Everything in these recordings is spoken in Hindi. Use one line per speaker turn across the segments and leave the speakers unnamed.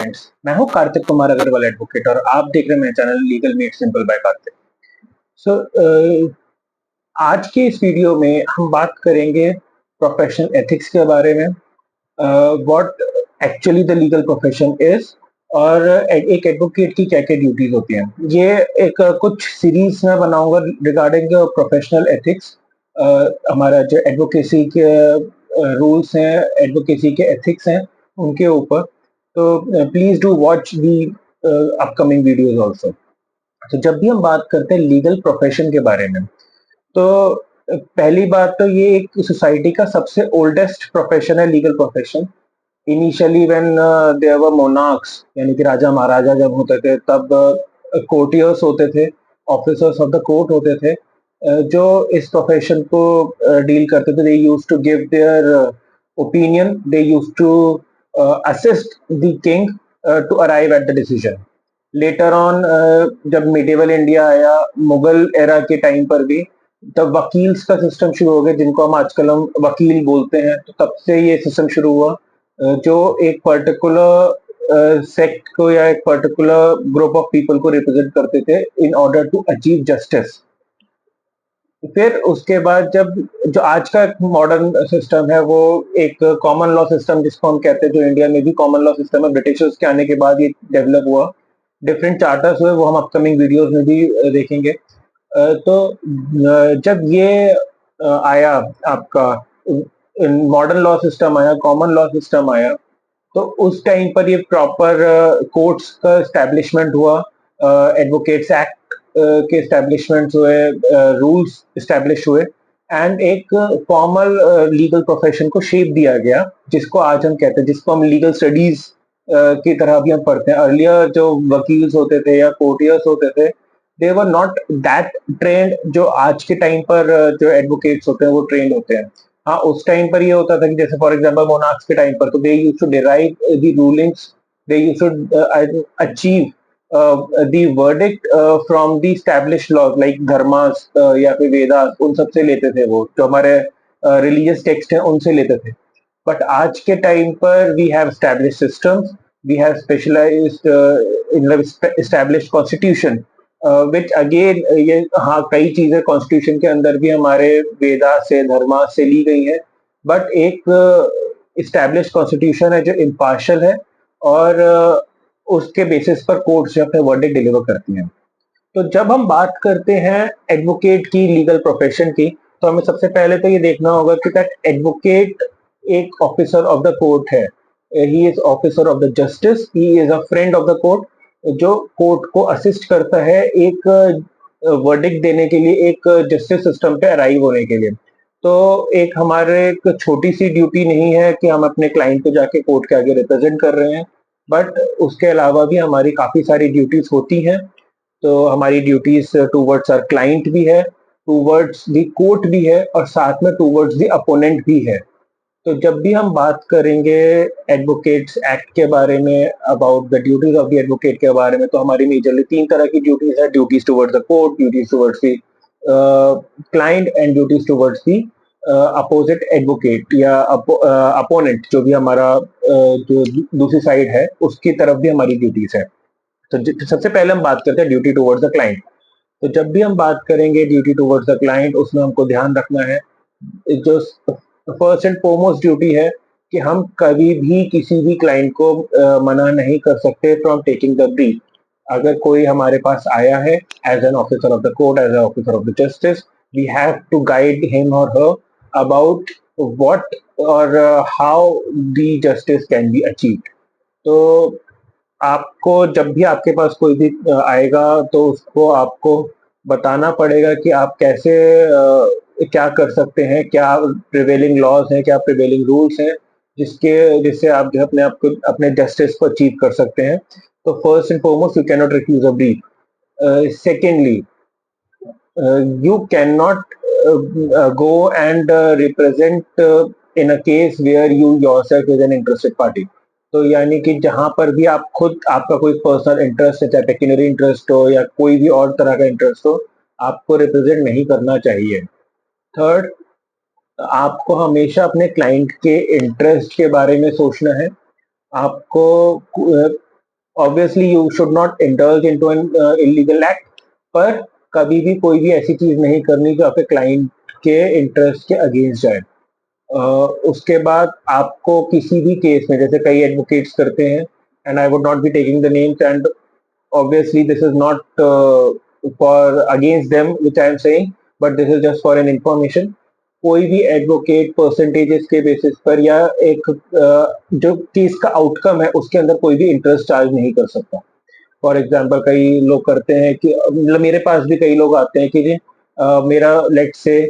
मैं हूं कार्तिक कुमार अग्रवाल एडवोकेट और आप देख रहे हैं मेरा channel legal made simple by Kartik. So आज के इस वीडियो में हम बात करेंगे प्रोफेशनल एथिक्स के बारे में, what actually the legal profession is और एक एडवोकेट की क्या क्या ड्यूटीज होती हैं। ये एक कुछ सीरीज में बनाऊंगा रिगार्डिंग प्रोफेशनल एथिक्स, हमारा जो एडवोकेसी के रूल्स हैं, एडवोकेसी के एथिक्स हैं, उनके ऊपर। तो please do watch the upcoming videos also. तो जब भी हम बात करते हैं लीगल प्रोफेशन के बारे में, तो पहली बात तो ये एक सोसाइटी का सबसे ओल्डेस्ट प्रोफेशन है legal profession. Initially when there were monarchs, यानी कि राजा महाराजा जब होते थे, तब कोर्टियर्स होते थे, ऑफिसर्स ऑफ द कोर्ट होते थे, जो इस प्रोफेशन को डील करते थे। They used to give their opinion, they used to assist the king to arrive at the decision. Later on जब मिडिवल इंडिया आया, मुगल एरा के टाइम पर भी, तब वकील्स का सिस्टम शुरू हो गया, जिनको हम वकील बोलते हैं। तो तब से ये सिस्टम शुरू हुआ, जो एक पर्टिकुलर सेक्ट को या एक पर्टिकुलर ग्रुप ऑफ पीपल को रिप्रेजेंट करते थे in order to achieve justice. फिर उसके बाद जब जो आज का मॉडर्न सिस्टम है, वो एक कॉमन लॉ सिस्टम जिसको हम कहते हैं, जो इंडिया में भी कॉमन लॉ सिस्टम है, ब्रिटिशर्स के आने के बाद ये डेवलप हुआ। डिफरेंट चार्टर्स हुए, वो हम अपकमिंग वीडियोस में भी देखेंगे। तो जब ये आया, आपका मॉडर्न लॉ सिस्टम आया, कॉमन लॉ सिस्टम आया, तो उस टाइम पर ये प्रॉपर कोर्ट्स का एस्टेब्लिशमेंट हुआ, एडवोकेट्स एक्ट के एस्टेब्लिशमेंट हुए, रूल्स एस्टेब्लिश हुए, एंड एक फॉर्मल लीगल प्रोफेशन को शेप दिया गया, जिसको आज हम कहते हैं, जिसको हम लीगल स्टडीज की तरह भी हम पढ़ते हैं। अर्लियर जो वकील्स होते थे या कोर्टियर्स होते थे, दे वर नॉट दैट ट्रेंड जो आज के टाइम पर जो एडवोकेट्स होते हैं वो ट्रेंड होते हैं। हाँ, उस टाइम पर ये होता था कि जैसे फॉर एग्जांपल मोनार्क्स के टाइम पर, तो they used to derive the rulings, they used to achieve the verdict from the established laws like dharmas या फिर वेदास, उन सब से लेते थे। वो जो हमारे रिलीजियस टेक्स्ट हैं उनसे लेते थे। बट आज के टाइम पर we have established systems, we have specialised established constitution, which again, ये हाँ, कई चीजें कॉन्स्टिट्यूशन के अंदर भी हमारे वेदा से, धर्मा से ली गई है, बट एक इस्टेब्लिश कॉन्स्टिट्यूशन है जो इम्पार्शियल है, और उसके बेसिस पर कोर्ट जो अपने वर्डिक्ट डिलीवर करती हैं। तो जब हम बात करते हैं एडवोकेट की, लीगल प्रोफेशन की, तो हमें सबसे पहले तो ये देखना होगा कि दैट एडवोकेट एक ऑफिसर ऑफ द कोर्ट है। He is officer of the justice, he is a friend of the court, जो कोर्ट को असिस्ट करता है एक वर्डिक्ट देने के लिए, एक जस्टिस सिस्टम पे अराइव होने के लिए। तो एक हमारे एक छोटी सी ड्यूटी नहीं है कि हम अपने क्लाइंट को जाके कोर्ट के आगे रिप्रेजेंट कर रहे हैं, बट उसके अलावा भी हमारी काफी सारी ड्यूटीज होती हैं। तो हमारी ड्यूटीज टूवर्ड्स आवर क्लाइंट भी है, टूवर्ड्स द कोर्ट भी है, और साथ में टूवर्ड्स द अपोनेंट भी है। तो जब भी हम बात करेंगे एडवोकेट्स एक्ट के बारे में, about the duties of the advocate के बारे में, तो हमारी मेजरली 3 तरह की ड्यूटीज है: duties towards the court, duties towards the client, and duties towards the opposite advocate या अपोनेंट, जो भी हमारा जो दूसरी साइड है, उसकी तरफ भी हमारी ड्यूटीज है। तो सबसे पहले हम बात करते हैं ड्यूटी टुवर्ड्स द क्लाइंट। तो जब भी हम बात करेंगे ड्यूटी टुवर्ड्स द क्लाइंट, उसमें हमको ध्यान रखना है, जो फर्स्ट एंड फॉरमोस्ट ड्यूटी है, कि हम कभी भी किसी भी क्लाइंट को मना नहीं कर सकते फ्रॉम टेकिंग द ब्रीफ। अगर कोई हमारे पास आया है as an officer of the court, as an officer of the justice, we have to guide him और हर अबाउट व्हाट और how the justice can be achieved. तो आपको जब भी आपके पास कोई भी आएगा, तो उसको आपको बताना पड़ेगा कि आप कैसे क्या कर सकते हैं, क्या प्रिवेलिंग लॉज हैं, क्या प्रिवेलिंग रूल्स हैं, जिससे आप जो अपने आप को, अपने जस्टिस को अचीव कर सकते हैं। तो first and foremost, you can not refuse a brief. Secondly, you cannot go and represent in a case where you yourself is an interested party। तो यानी कि जहां पर भी आप खुद, आपका कोई पर्सनल इंटरेस्ट है, चाहे पेक्यूनरी इंटरेस्ट हो या कोई भी और तरह का इंटरेस्ट हो, आपको रिप्रेजेंट नहीं करना चाहिए। थर्ड, आपको हमेशा अपने क्लाइंट के इंटरेस्ट के बारे में सोचना है। आपको obviously you should not indulge into an illegal act, पर कभी भी कोई भी ऐसी चीज नहीं करनी जो आपके क्लाइंट के इंटरेस्ट के अगेंस्ट जाए। उसके बाद आपको किसी भी केस में, जैसे कई एडवोकेट्स करते हैं, and I would not be taking the names, and obviously this is not for against them which I am saying, but this is just for an information। कोई भी एडवोकेट परसेंटेजेस के बेसिस पर या एक जो केस का आउटकम है उसके अंदर कोई भी इंटरेस्ट चार्ज नहीं कर सकता। फॉर एग्जांपल कई लोग करते हैं कि मतलब मेरे पास भी कई लोग आते हैं कि जी मेरा लेट से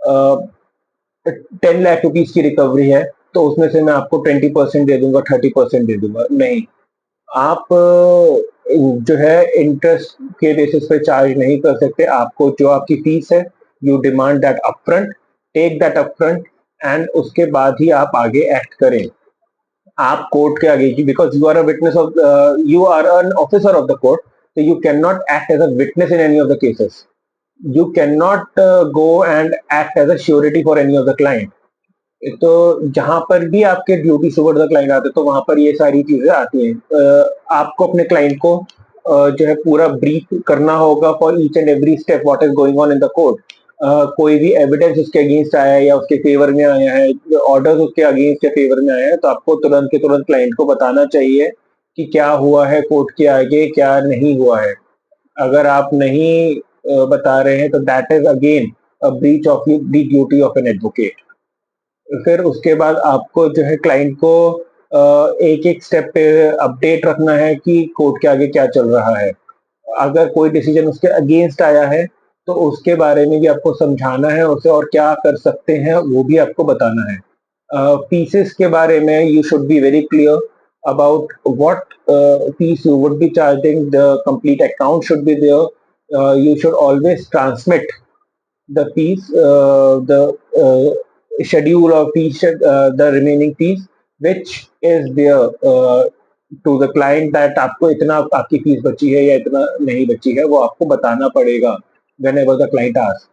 10 लाख रुपीज की रिकवरी है, तो उसमें से मैं आपको 20% दे दूंगा, 30% दे दूंगा। नहीं, आप जो है इंटरेस्ट के बेसिस पे चार्ज नहीं कर सकते। आपको जो आपकी फीस है, you demand that upfront, take that upfront, and उसके बाद ही आप आगे एक्ट करें। आप कोर्ट के आगे, because you are a witness of, you are an officer of the court, so you cannot act as a witness in any of the cases, you cannot go and act as a surety for any of the client। तो जहां पर भी आपके ड्यूटी टुवर्ड द क्लाइंट आते हैं तो वहां पर ये सारी चीजें आती हैं। आपको अपने क्लाइंट को जो है पूरा ब्रीफ करना होगा for each and every step what is going on in the court. कोई भी एविडेंस उसके अगेंस्ट आया है या उसके फेवर में आया है, ऑर्डर उसके अगेंस्ट या फेवर में आया है, तो आपको तुरंत के तुरंत क्लाइंट को बताना चाहिए कि क्या हुआ है कोर्ट के आगे, क्या नहीं हुआ है। अगर आप नहीं बता रहे हैं तो that is again a breach of the duty of an advocate. फिर उसके बाद आपको जो है क्लाइंट को एक एक स्टेप पे अपडेट रखना है कि कोर्ट के आगे क्या चल रहा है। अगर कोई डिसीजन उसके अगेंस्ट आया है तो उसके बारे में भी आपको समझाना है उसे, और क्या कर सकते हैं वो भी आपको बताना है। पीसेस के बारे में you should be very clear about what fees you would be charging, the complete account should be there, you should always transmit the fees, the schedule of fees, the remaining fees, which is there to the client, that आपको इतना आपकी फीस बची है या इतना नहीं बची है, वो आपको बताना पड़ेगा whenever the client asks।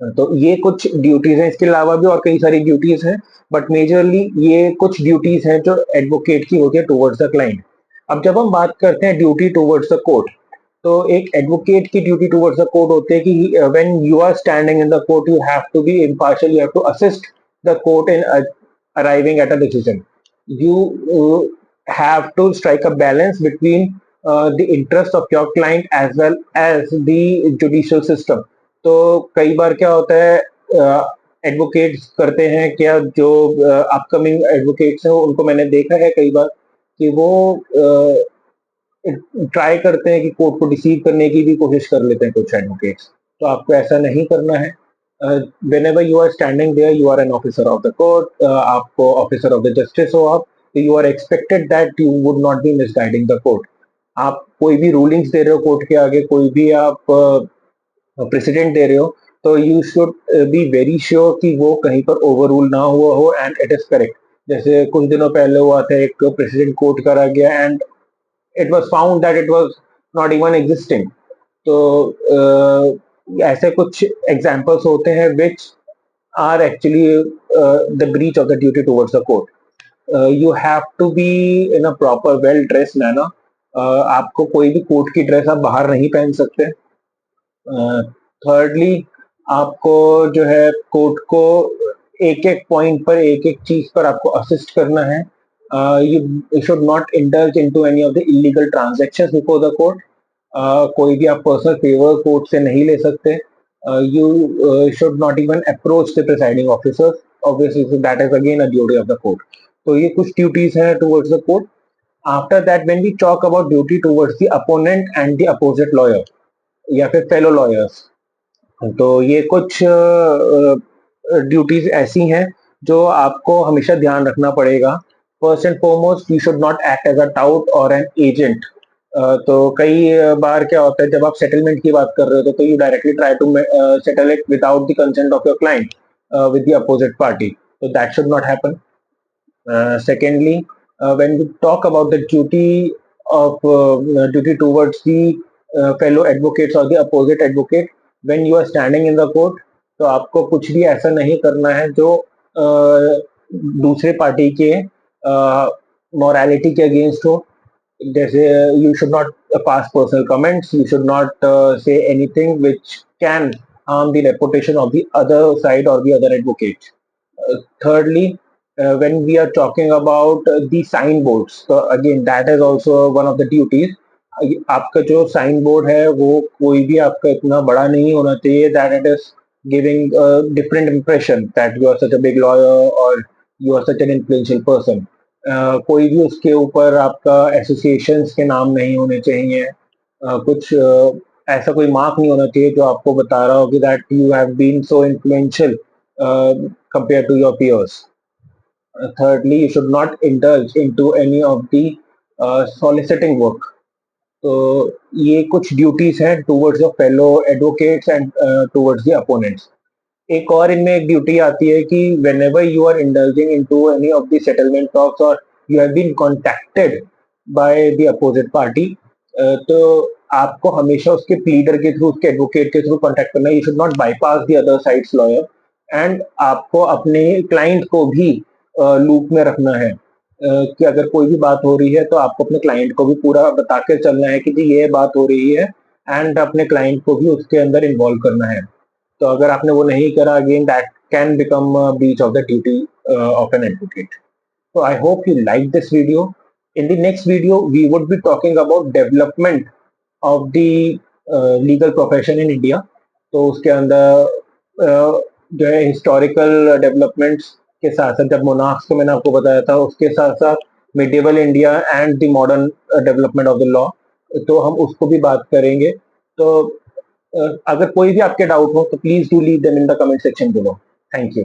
तो ये कुछ ड्यूटीज हैं, इसके अलावा भी और कई सारी ड्यूटीज हैं, बट मेजरली ये कुछ ड्यूटीज हैं जो एडवोकेट की होती है टुवर्ड्स द क्लाइंट। अब जब हम बात करते हैं ड्यूटी टुवर्ड्स द कोर्ट, तो एक एडवोकेट की ड्यूटी टुवर्ड्स द कोर्ट होती है कि when you are standing in the court you have to be impartial, you have to assist the court in arriving at a decision. You have to strike a balance between the interest of your client as well as the judicial system. तो कई बार क्या होता है, एडवोकेट्स करते हैं क्या, जो अपकमिंग एडवोकेट्स हैं उनको मैंने देखा है कई बार कि वो ट्राई करते हैं कि कोर्ट को डिसीव करने की भी कोशिश कर लेते हैं कुछ एडवोकेट्स। तो आपको ऐसा नहीं करना है। whenever you are standing there, you are an officer of the court, आपको ऑफिसर ऑफ द जस्टिस हो आप, तो you are expected that you would not be misguiding the court. आप कोई भी रूलिंग्स दे रहे हो कोर्ट के आगे, कोई भी आप प्रेसिडेंट दे रहे हो, तो you should be very sure कि वो कहीं पर ओवर रूल ना हुआ हो एंड इट इज करेक्ट। जैसे कुछ दिनों पहले हुआ था, एक प्रेसिडेंट कोर्ट करा गया and it was found that it was not even existing. तो ऐसे कुछ एग्जांपल्स होते हैं which are actually the breach of the duty towards the court. You have to be in a proper well dress manner. आपको कोई भी कोर्ट की ड्रेस आप बाहर नहीं पहन सकते। थर्डली, आपको जो है कोर्ट को एक एक पॉइंट पर, एक एक चीज पर आपको असिस्ट करना है। You should not indulge into any of the illegal transactions before the court. कोई भी आप पर्सनल फेवर कोर्ट से नहीं ले सकते। You should not even approach the presiding officers, obviously that is again a duty of the court. तो ये कुछ ड्यूटीज हैं towards the court. After that when we talk about duty towards the opponent and the opposite lawyer या फिर फेलो लॉयर्स, तो ये कुछ ड्यूटीज ऐसी हैं जो आपको हमेशा ध्यान रखना पड़ेगा। First and foremost, you should not act as a tout और एन एजेंट। तो कई बार क्या होता है, जब आप सेटलमेंट की बात कर रहे हो तो you directly try to settle it without the consent of your client with the opposite party, तो that should not happen. Secondly, when we talk about the duty towards the fellow advocates or the opposite advocate, when you are standing in the court, तो आपको कुछ भी ऐसा नहीं करना है जो दूसरे पार्टी के मोरालिटी के अगेंस्ट हो। जैसे you should not pass personal comments, you should not say anything which can harm the reputation of the other side or the other advocate. Thirdly, when we are talking about the signboards, so again that is also one of the duties. आपका जो साइन बोर्ड है वो कोई भी आपका इतना बड़ा नहीं होना चाहिए that it is giving a different impression that you are such a big lawyer or you are such an influential person. कोई भी उसके ऊपर आपका एसोसिएशंस के नाम नहीं होने चाहिए. कुछ ऐसा कोई मार्क नहीं होना चाहिए जो आपको बता रहा हो कि that you have been so influential compared to your peers. Thirdly, you should not indulge into any of the soliciting work. तो ये कुछ ड्यूटीज हैं towards your fellow advocates and towards the opponents. एक और इनमें एक ड्यूटी आती है कि whenever you are indulging into any of the settlement talks or you have been contacted by the opposite party, तो आपको हमेशा उसके प्लीडर के थ्रू, उसके एडवोकेट के थ्रू कांटेक्ट करना है. You should not bypass the other sides lawyer and आपको अपने क्लाइंट को भी लूप में रखना है. कि अगर कोई भी बात हो रही है तो आपको अपने क्लाइंट को भी पूरा बता के चलना है कि जी ये बात हो रही है एंड अपने क्लाइंट को भी उसके अंदर इन्वॉल्व करना है. तो अगर आपने वो नहीं करा, again that can become breach of the duty of an advocate. So I hope you like this video. In the next video, we would be talking about development of the legal profession in India. तो उसके अंदर जो है हिस्टोरिकल डेवलपमेंट्स के साथ साथ, जब मोनार्क्स को मैंने आपको बताया था, उसके साथ साथ medieval India and the modern development of the law, तो हम उसको भी बात करेंगे. तो अगर कोई भी आपके डाउट हो तो please do leave them in the comment section below. Thank you.